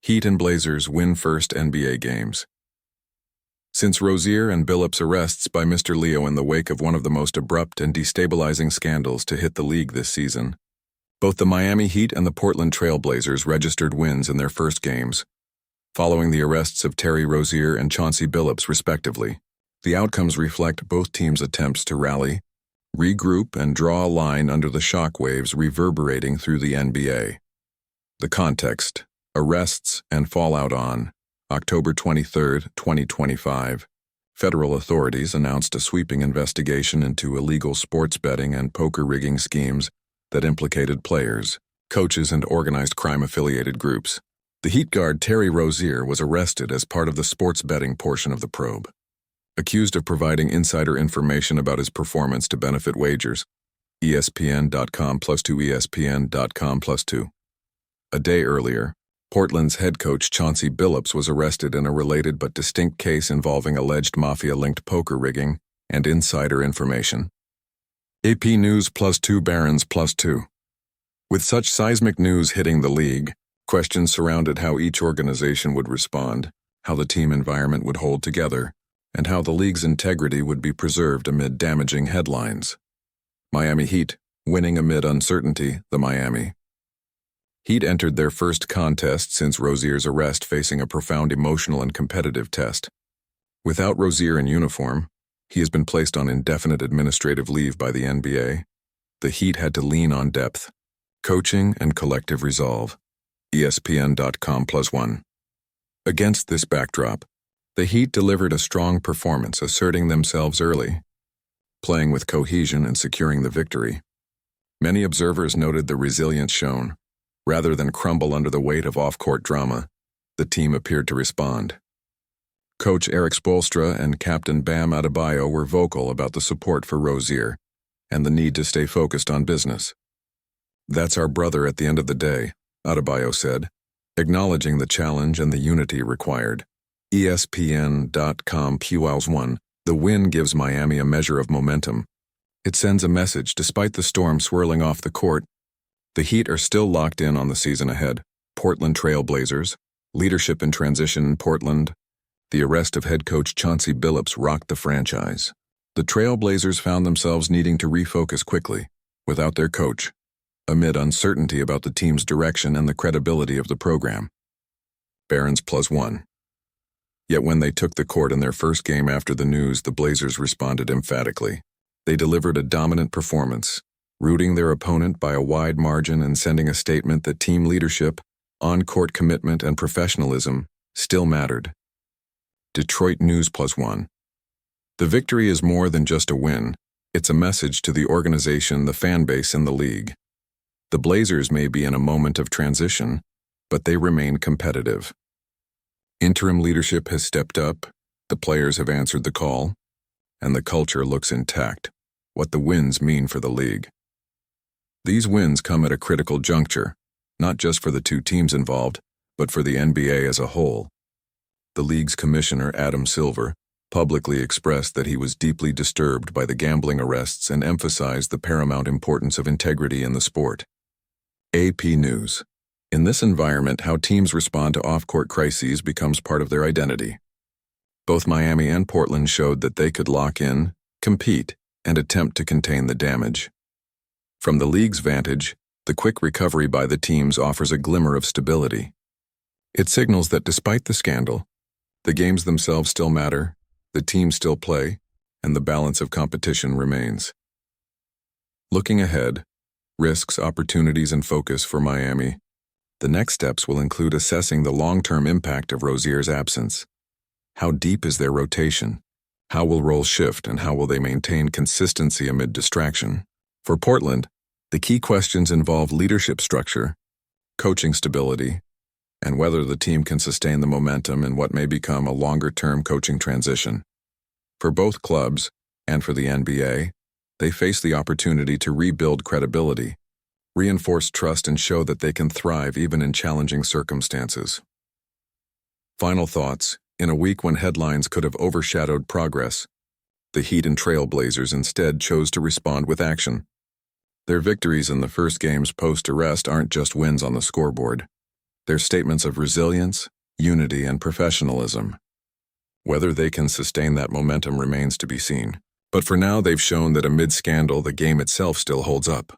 Heat and Blazers win first NBA games. Since Rozier and Billups' arrests by Mr. Leo in the wake of one of the most abrupt and destabilizing scandals to hit the league this season, both the Miami Heat and the Portland Trail Blazers registered wins in their first games, following the arrests of Terry Rozier and Chauncey Billups respectively. The outcomes reflect both teams' attempts to rally, regroup, and draw a line under the shockwaves reverberating through the NBA. The context: arrests and fallout on October 23, 2025. Federal authorities announced a sweeping investigation into illegal sports betting and poker rigging schemes that implicated players, coaches, and organized crime-affiliated groups. The Heat guard Terry Rozier was arrested as part of the sports betting portion of the probe, accused of providing insider information about his performance to benefit wagers. ESPN.com+2 ESPN.com+2. A day earlier, Portland's head coach Chauncey Billups was arrested in a related but distinct case involving alleged mafia-linked poker rigging and insider information. AP News +2 Barons +2. With such seismic news hitting the league, questions surrounded how each organization would respond, how the team environment would hold together, and how the league's integrity would be preserved amid damaging headlines. Miami Heat, winning amid uncertainty. The Miami Heat entered their first contest since Rozier's arrest, facing a profound emotional and competitive test. Without Rozier in uniform, he has been placed on indefinite administrative leave by the NBA. The Heat had to lean on depth, coaching, and collective resolve. ESPN.com+1. Against this backdrop, the Heat delivered a strong performance, asserting themselves early, playing with cohesion and securing the victory. Many observers noted the resilience shown. Rather than crumble under the weight of off-court drama, the team appeared to respond. Coach Erik Spoelstra and Captain Bam Adebayo were vocal about the support for Rozier and the need to stay focused on business. "That's our brother at the end of the day," Adebayo said, acknowledging the challenge and the unity required. ESPN.com+1. The win gives Miami a measure of momentum. It sends a message despite the storm swirling off the court. The Heat are still locked in on the season ahead. Portland Trail Blazers, leadership in transition in Portland. The arrest of head coach Chauncey Billups rocked the franchise. The Trail Blazers found themselves needing to refocus quickly, without their coach, amid uncertainty about the team's direction and the credibility of the program. Barons +1. Yet when they took the court in their first game after the news, the Blazers responded emphatically. They delivered a dominant performance, rooting their opponent by a wide margin and sending a statement that team leadership, on-court commitment, and professionalism still mattered. Detroit News +1. The victory is more than just a win. It's a message to the organization, the fan base, and the league. The Blazers may be in a moment of transition, but they remain competitive. Interim leadership has stepped up, the players have answered the call, and the culture looks intact. What the wins mean for the league. These wins come at a critical juncture, not just for the two teams involved, but for the NBA as a whole. The league's commissioner, Adam Silver, publicly expressed that he was deeply disturbed by the gambling arrests and emphasized the paramount importance of integrity in the sport. AP News. In this environment, how teams respond to off-court crises becomes part of their identity. Both Miami and Portland showed that they could lock in, compete, and attempt to contain the damage. From the league's vantage, the quick recovery by the teams offers a glimmer of stability. It signals that despite the scandal, the games themselves still matter, the teams still play, and the balance of competition remains. Looking ahead, risks, opportunities, and focus for Miami. The next steps will include assessing the long-term impact of Rozier's absence. How deep is their rotation? How will roles shift, and how will they maintain consistency amid distraction? For Portland, the key questions involve leadership structure, coaching stability, and whether the team can sustain the momentum in what may become a longer-term coaching transition. For both clubs, and for the NBA, they face the opportunity to rebuild credibility, reinforce trust, and show that they can thrive even in challenging circumstances. Final thoughts. In a week when headlines could have overshadowed progress, the Heat and Trail Blazers instead chose to respond with action. Their victories in the first games post-arrest aren't just wins on the scoreboard. They're statements of resilience, unity, and professionalism. Whether they can sustain that momentum remains to be seen. But for now, they've shown that amid scandal, the game itself still holds up.